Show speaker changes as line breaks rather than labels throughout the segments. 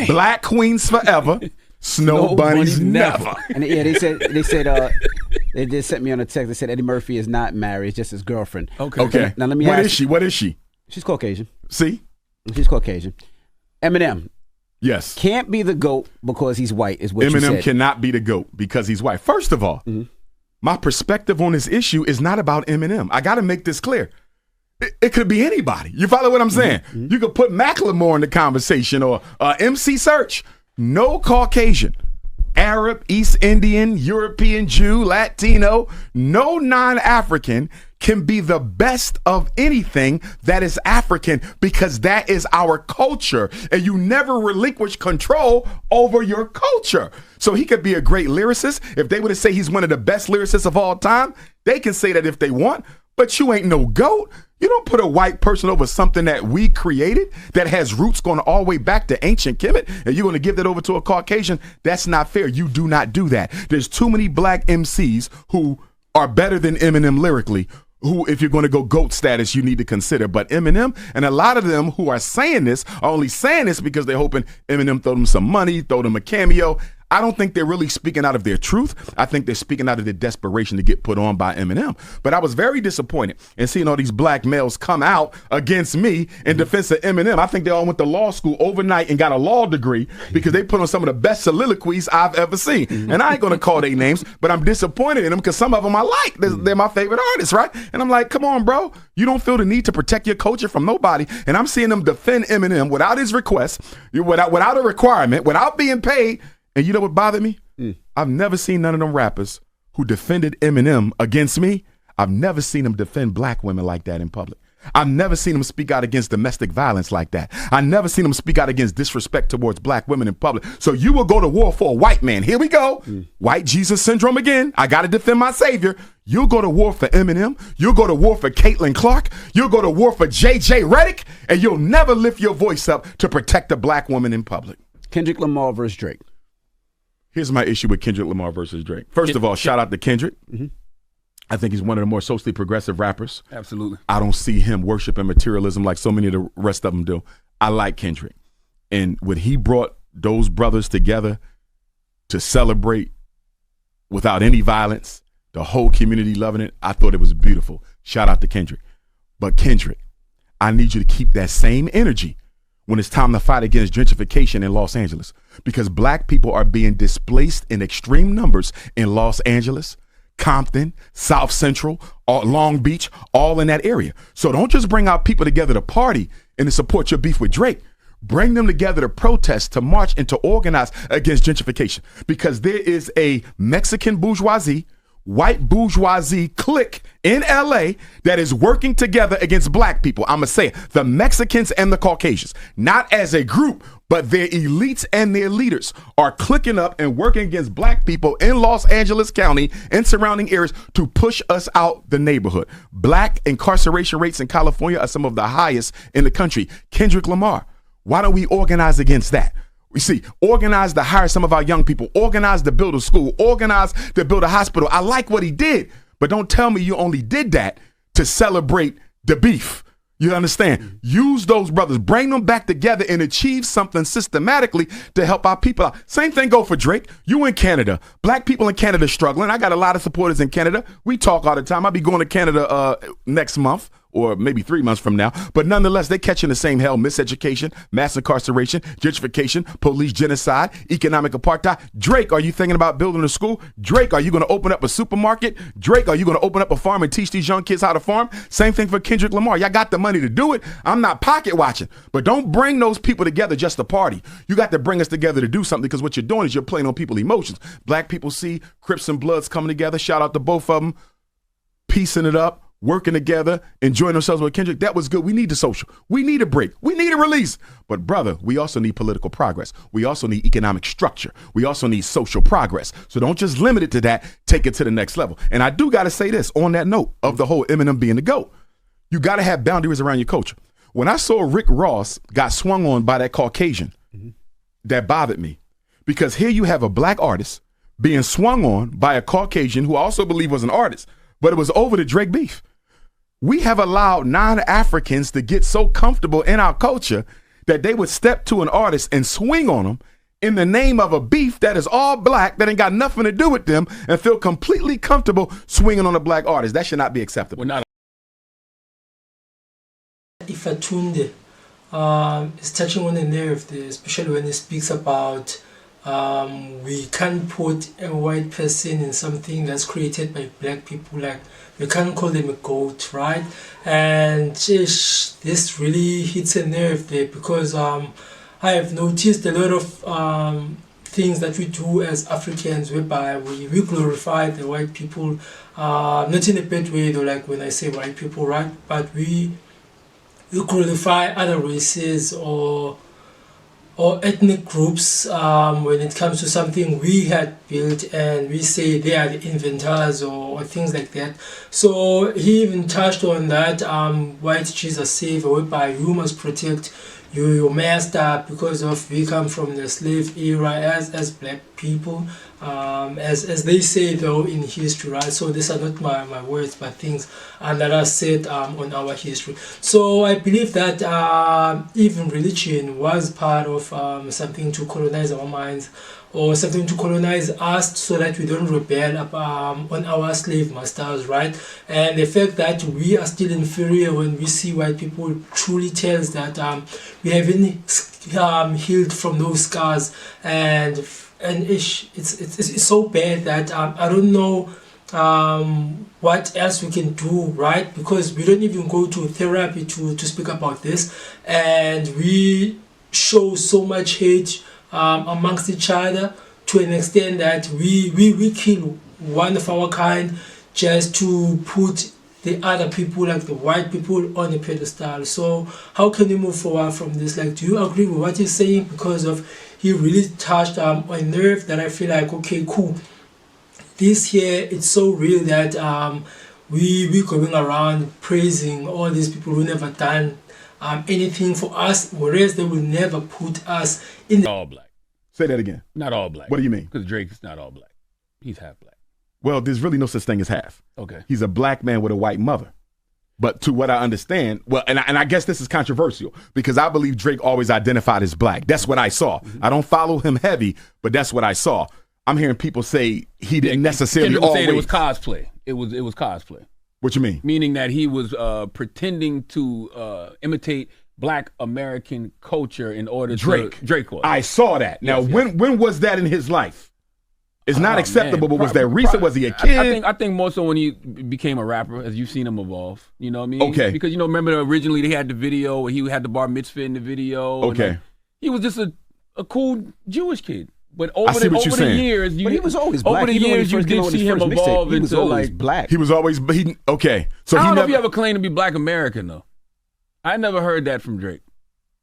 Black queens forever. Snow bunnies never.
And they said they just sent me on a text. They said Eddie Murphy is not married; it's just his girlfriend.
Okay.
Now let me
What
ask
is she? What is she?
She's Caucasian.
See?
She's Caucasian. Eminem.
Yes.
Can't be the GOAT because he's white, is what you said.
Eminem cannot be the GOAT because he's white. First of all, my perspective on this issue is not about Eminem. I got to make this clear. It could be anybody. You follow what I'm saying? You could put Macklemore in the conversation or MC Search. No Caucasian, Arab, East Indian, European, Jew, Latino, no non-African can be the best of anything that is African because that is our culture. And you never relinquish control over your culture. So he could be a great lyricist. If they were to say he's one of the best lyricists of all time, they can say that if they want, but you ain't no GOAT. You don't put a white person over something that we created that has roots going all the way back to ancient Kemet, and you're going to give that over to a Caucasian. That's not fair. You do not do that. There's too many black MCs who are better than Eminem lyrically, who, if you're going to go GOAT status, you need to consider. But Eminem, and a lot of them who are saying this are only saying this because they're hoping Eminem throw them some money, throw them a cameo. I don't think they're really speaking out of their truth. I think they're speaking out of their desperation to get put on by Eminem. But I was very disappointed in seeing all these black males come out against me in defense of Eminem. I think they all went to law school overnight and got a law degree because they put on some of the best soliloquies I've ever seen. And I ain't going to call their names, but I'm disappointed in them because some of them I like. They're my favorite artists, right? And I'm like, come on, bro. You don't feel the need to protect your culture from nobody. And I'm seeing them defend Eminem without his request, without a requirement, without being paid. And you know what bothered me? I've never seen none of them rappers who defended Eminem against me. I've never seen them defend black women like that in public. I've never seen them speak out against domestic violence like that. I've never seen them speak out against disrespect towards black women in public. So you will go to war for a white man. Here we go. White Jesus syndrome again. I got to defend my savior. You'll go to war for Eminem. You'll go to war for Caitlin Clark. You'll go to war for J.J. Redick. And you'll never lift your voice up to protect a black woman in public.
Kendrick Lamar versus Drake.
Here's my issue with Kendrick Lamar versus Drake. First of all, shout out to Kendrick. I think he's one of the more socially progressive rappers.
Absolutely.
I don't see him worshiping materialism like so many of the rest of them do. I like Kendrick. And when he brought those brothers together to celebrate without any violence, the whole community loving it, I thought it was beautiful. Shout out to Kendrick. But Kendrick, I need you to keep that same energy when it's time to fight against gentrification in Los Angeles, because black people are being displaced in extreme numbers in Los Angeles, Compton, South Central, Long Beach, all in that area. So don't just bring out people together to party and to support your beef with Drake. Bring them together to protest, to march, and to organize against gentrification, because there is a Mexican bourgeoisie, white bourgeoisie clique in LA that is working together against black people. I'm going to say it, the Mexicans and the Caucasians, not as a group, but their elites and their leaders are clicking up and working against black people in Los Angeles County and surrounding areas to push us out the neighborhood. Black incarceration rates in California are some of the highest in the country. Kendrick Lamar, why don't we organize against that? We see, organize to hire some of our young people, organize to build a school, organize to build a hospital. I like what he did, but don't tell me you only did that to celebrate the beef. You understand? Use those brothers, bring them back together and achieve something systematically to help our people out. Same thing go for Drake. You in Canada. Black people in Canada struggling. I got a lot of supporters in Canada. We talk all the time. I'll be going to Canada next month, or maybe 3 months from now. But nonetheless, they're catching the same hell: miseducation, mass incarceration, gentrification, police genocide, economic apartheid. Drake, are you thinking about building a school? Drake, are you going to open up a supermarket? Drake, are you going to open up a farm and teach these young kids how to farm? Same thing for Kendrick Lamar. Y'all got the money to do it. I'm not pocket watching. But don't bring those people together just to party. You got to bring us together to do something, because what you're doing is you're playing on people's emotions. Black people see Crips and Bloods coming together. Shout out to both of them. Piecing it up, working together, enjoying themselves with Kendrick. That was good. We need the social. We need a break. We need a release. But brother, we also need political progress. We also need economic structure. We also need social progress. So don't just limit it to that. Take it to the next level. And I do got to say this on that note of the whole Eminem being the GOAT. You got to have boundaries around your culture. When I saw Rick Ross got swung on by that Caucasian, that bothered me. Because here you have a black artist being swung on by a Caucasian who I also believe was an artist, but it was over the Drake beef. We have allowed non-Africans to get so comfortable in our culture that they would step to an artist and swing on them in the name of a beef that is all black, that ain't got nothing to do with them, and feel completely comfortable swinging on a black artist. That should not be acceptable.
If Atunde is touching on a nerve there, especially when he speaks about we can't put a white person in something that's created by black people, like we can't call them a goat, right? And this really hits a nerve there, because I have noticed a lot of things that we do as Africans, whereby we glorify the white people, not in a bad way though, like when I say white people, right? But we glorify other races or ethnic groups when it comes to something we had built, and we say they are the inventors or things like that. So he even touched on that white Jesus savior, whereby you must protect your master because of we come from the slave era as black people, as they say though in history, right? So these are not my words, but things that are said on our history. So I believe that even religion was part of something to colonize our minds, or something to colonize us, so that we don't rebel on our slave masters, right? And the fact that we are still inferior when we see white people truly tells that we haven't healed from those scars, and it's so bad that I don't know what else we can do, right? Because we don't even go to therapy to speak about this, and we show so much hate amongst each other, to an extent that we kill one of our kind just to put the other people, like the white people, on a pedestal. So how can we move forward from this? Like, do you agree with what he's saying? Because of he really touched a nerve that I feel like, okay, cool, this here, it's so real that we going around praising all these people who never done anything for us, whereas they will never put us in the
all black.
Say that again.
Not all black.
What do you mean?
Because Drake is not all black. He's half black.
Well, there's really no such thing as half.
Okay.
He's a black man with a white mother. But to what I understand, well, and I guess this is controversial, because I believe Drake always identified as black. That's what I saw. Mm-hmm. I don't follow him heavy, but that's what I saw. I'm hearing people say he didn't necessarily
Kendrick was
always.
saying it was cosplay. It was cosplay.
What you mean?
Meaning that he was pretending to imitate black American culture in order to Drake was.
I saw that. Now,
yes.
when was that in his life? It's not acceptable, but was that recent? Was he a kid?
I think more so when he became a rapper, as you've seen him evolve. You know what I mean?
Okay.
Because, remember originally they had the video where he had the bar mitzvah in the video.
Okay.
And he was just a cool Jewish kid. But over
I see what
the
you're saying.
years,
But he was always black.
Over the years, you did see him evolve
he was
into
always
like
black.
He was always okay. So
I don't
he
know
never.
if he ever claimed to be black American though. I never heard that from Drake.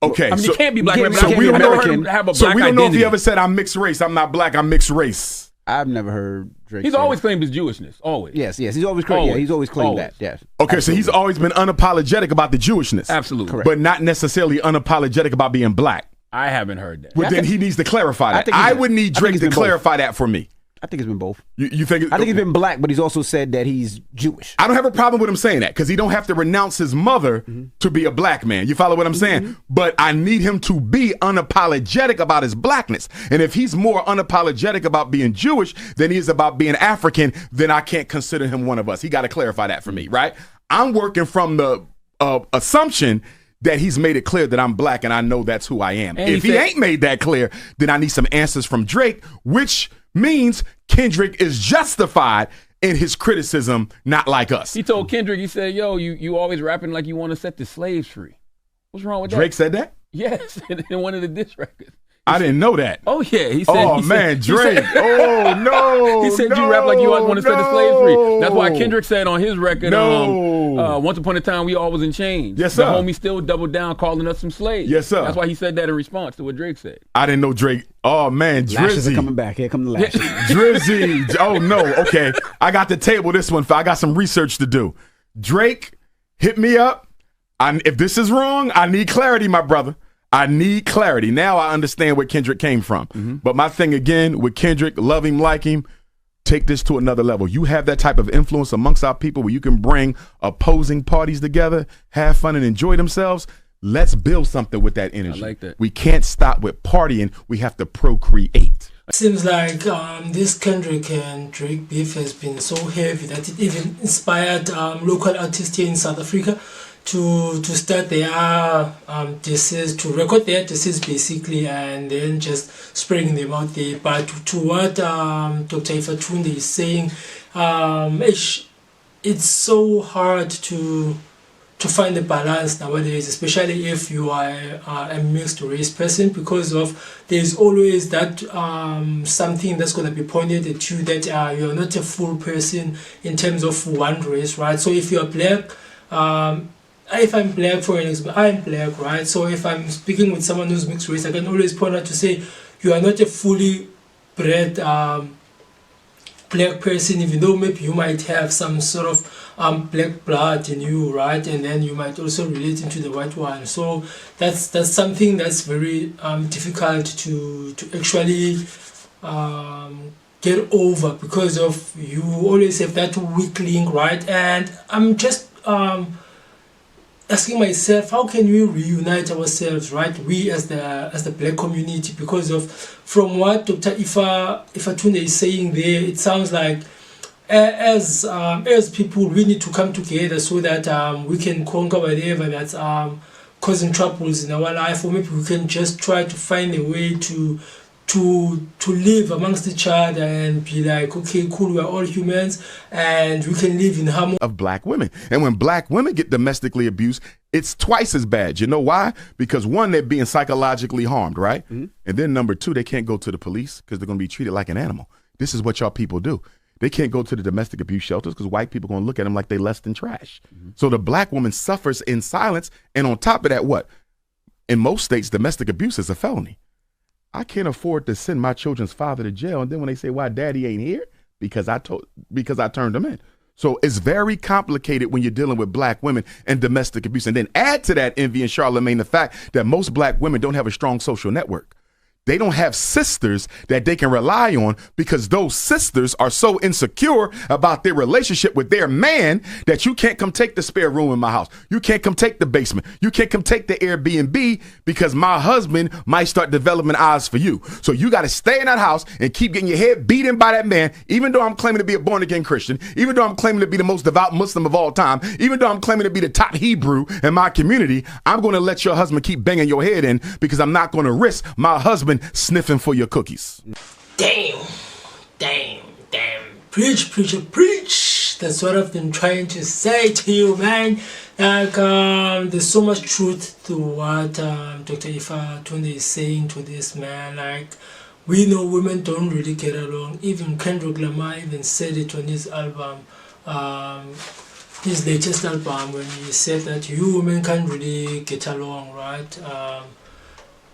Okay,
I mean,
so
you can't be black American.
So we don't know.
Him have a
So
black
we don't know if
identity.
he ever said I'm mixed race. I'm not black. I'm mixed race.
I've never heard Drake.
He's
say
always
that.
claimed his Jewishness. Always.
Yes. He's always claimed. Yeah, he's always claimed that. Yes.
Okay,
Absolutely.
so he's always been unapologetic about the Jewishness.
Absolutely.
Correct.
But not necessarily unapologetic about being black.
I haven't heard that.
Well, then he needs to clarify that.
think
I
he's-
would need
I think
Drake
he's
to
been
clarify that for me.
I think it's been both.
You think?
I think he's been black, but he's also said that he's Jewish.
I don't have a problem with him saying that, because he don't have to renounce his mother to be a black man. You follow what I'm saying? But I need him to be unapologetic about his blackness. And if he's more unapologetic about being Jewish than he is about being African, then I can't consider him one of us. He got to clarify that for me, right? I'm working from the assumption that he's made it clear that I'm black and I know that's who I am.
And
if he ain't made that clear, then I need some answers from Drake, which means Kendrick is justified in his criticism, not like us.
He told Kendrick, he said, yo, you always rapping like you want to set the slaves free. What's wrong with that?
Drake said that?
Yes, in one of the diss records.
I didn't know that.
Oh, yeah. He said,
Drake. Oh, no.
He said you rap like you always want to set the slaves free. That's why Kendrick said on his record, once upon a time we all was in chains.
Yes, sir.
The homie still doubled down calling us some slaves.
Yes, sir.
That's why he said that in response to what Drake said.
I didn't know Drake. Oh, man,
Lashes are
Drizzy.
coming back. Here come the lashes.
Drizzy. Oh, no. Okay. I got to table this one. I got some research to do. Drake, hit me up. If this is wrong, I need clarity, my brother. I need clarity. Now I understand where Kendrick came from. But my thing again with Kendrick, love him, like him, take this to another level. You have that type of influence amongst our people where you can bring opposing parties together, have fun and enjoy themselves. Let's build something with that energy.
I like that.
We can't stop with partying. We have to procreate.
Seems like this Kendrick and Drake beef has been so heavy that it even inspired local artists here in South Africa to start their disses, to record their disses basically, and then just spreading them out there. But to what Dr. Ifatunde is saying, it's so hard to find a balance nowadays, especially if you are a mixed race person, because of there's always that something that's going to be pointed at you that you're not a full person in terms of one race, right? So if you're black, if I'm black, for an example, I'm black, right? So if I'm speaking with someone who's mixed race, I can always point out to say you are not a fully bred black person, even though maybe you might have some sort of black blood in you, right? And then you might also relate into the white one. So that's something that's very difficult to actually get over, because of you always have that weak link, right? And I'm just asking myself, how can we reunite ourselves, right? We as the black community, because of from what Dr. Ifatunde is saying there, it sounds like as people we need to come together so that we can conquer whatever that's causing troubles in our life, or maybe we can just try to find a way to live amongst each other and be like, okay, cool, we're all humans and we can live in harmony.
Of black women. And when black women get domestically abused, it's twice as bad. You know why? Because one, they're being psychologically harmed, right? Mm-hmm. And then number two, they can't go to the police because they're going to be treated like an animal. This is what y'all people do. They can't go to the domestic abuse shelters because white people are going to look at them like they less than trash. Mm-hmm. So the black woman suffers in silence. And on top of that, what? In most states, domestic abuse is a felony. I can't afford to send my children's father to jail. And then when they say, why daddy ain't here? Because I turned him in. So it's very complicated when you're dealing with black women and domestic abuse. And then add to that, Envy and Charlemagne, the fact that most black women don't have a strong social network. They don't have sisters that they can rely on, because those sisters are so insecure about their relationship with their man that you can't come take the spare room in my house. You can't come take the basement. You can't come take the Airbnb because my husband might start developing eyes for you. So you got to stay in that house and keep getting your head beaten by that man, even though I'm claiming to be a born again Christian, even though I'm claiming to be the most devout Muslim of all time, even though I'm claiming to be the top Hebrew in my community. I'm going to let your husband keep banging your head in because I'm not going to risk my husband sniffing for your cookies.
Damn. Preach, preacher, preach. That's what I've been trying to say to you, man. Like, there's so much truth to what Dr. Ifatunde is saying to this, man. Like, we know women don't really get along. Even Kendrick Lamar even said it on his album, his latest album, when he said that you women can't really get along, right?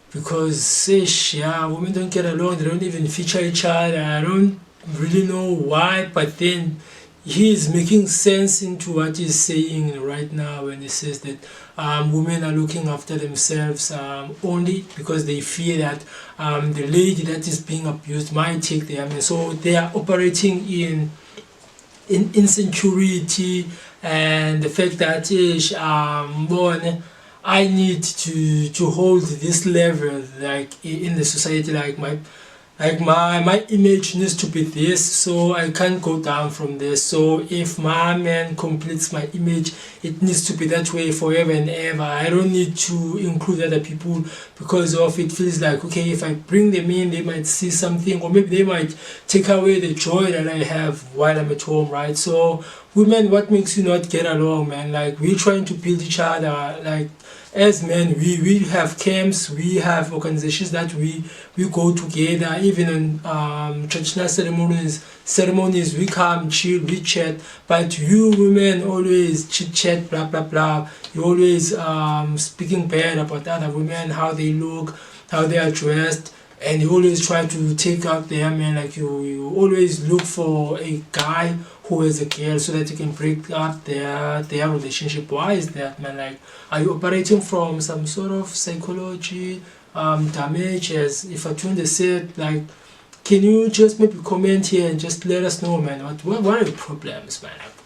Because women don't get along, they don't even feature each other. I don't really know why, but then he is making sense into what he's saying right now when he says that women are looking after themselves only because they fear that the lady that is being abused might take them, and so they are operating in insecurity and the fact that I need to hold this level, like in the society, like my image needs to be this, so I can't go down from this. So if my man completes my image, it needs to be that way forever and ever. I don't need to include other people because of it feels like, okay, if I bring them in, they might see something, or maybe they might take away the joy that I have while I'm at home, right? So women, what makes you not get along, man? Like, we're trying to build each other, like, as men, we have camps, we have organizations that we go together, even on traditional ceremonies, we come, chill, we chat, but you women always chit chat, blah blah blah. You always speaking bad about other women, how they look, how they are dressed, and you always try to take out their men. Like you always look for a guy who is a girl so that you can break up their relationship. Why is that, man? Like, are you operating from some sort of psychology damage? As Ifatunde said, like, can you just maybe comment here and just let us know, man, what are the problems, man? Like,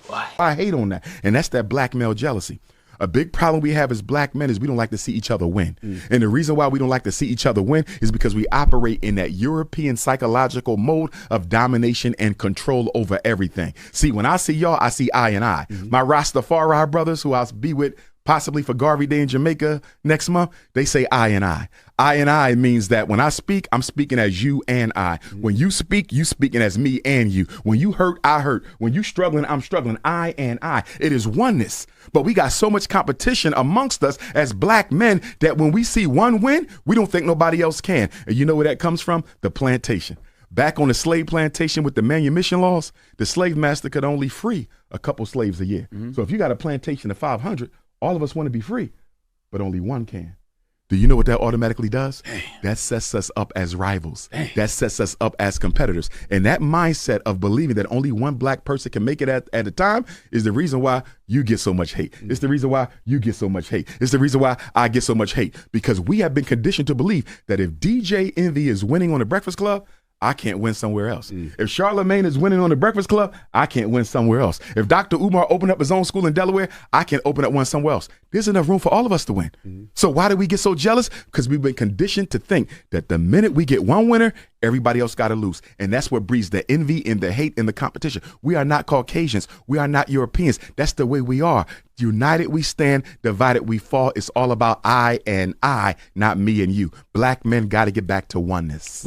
why?
I hate on that. And that's that black male jealousy. A big problem we have as black men is we don't like to see each other win. And the reason why we don't like to see each other win is because we operate in that European psychological mode of domination and control over everything. See, when I see y'all, I see I and I. My Rastafari brothers, who I'll be with possibly for Garvey Day in Jamaica next month, they say I and I. I and I means that when I speak, I'm speaking as you and I. When you speaking as me and you. When you hurt, I hurt. When you struggling, I'm struggling. I and I. It is oneness. But we got so much competition amongst us as black men that when we see one win, we don't think nobody else can. And you know where that comes from? The plantation. Back on the slave plantation with the manumission laws, the slave master could only free a couple slaves a year. So if you got a plantation of 500, all of us want to be free, but only one can. Do you know what that automatically does? Damn. That sets us up as rivals. Damn. That sets us up as competitors. And that mindset of believing that only one black person can make it at a time is the reason why you get so much hate. It's the reason why you get so much hate. It's the reason why I get so much hate, because we have been conditioned to believe that if DJ Envy is winning on the Breakfast Club, I can't win somewhere else. If Charlamagne is winning on the Breakfast Club, I can't win somewhere else. If Dr. Umar opened up his own school in Delaware, I can't open up one somewhere else. There's enough room for all of us to win. So why do we get so jealous? Because we've been conditioned to think that the minute we get one winner, everybody else got to lose. And that's what breeds the envy and the hate and the competition. We are not Caucasians. We are not Europeans. That's the way we are. United we stand, divided we fall. It's all about I and I, not me and you. Black men got to get back to oneness.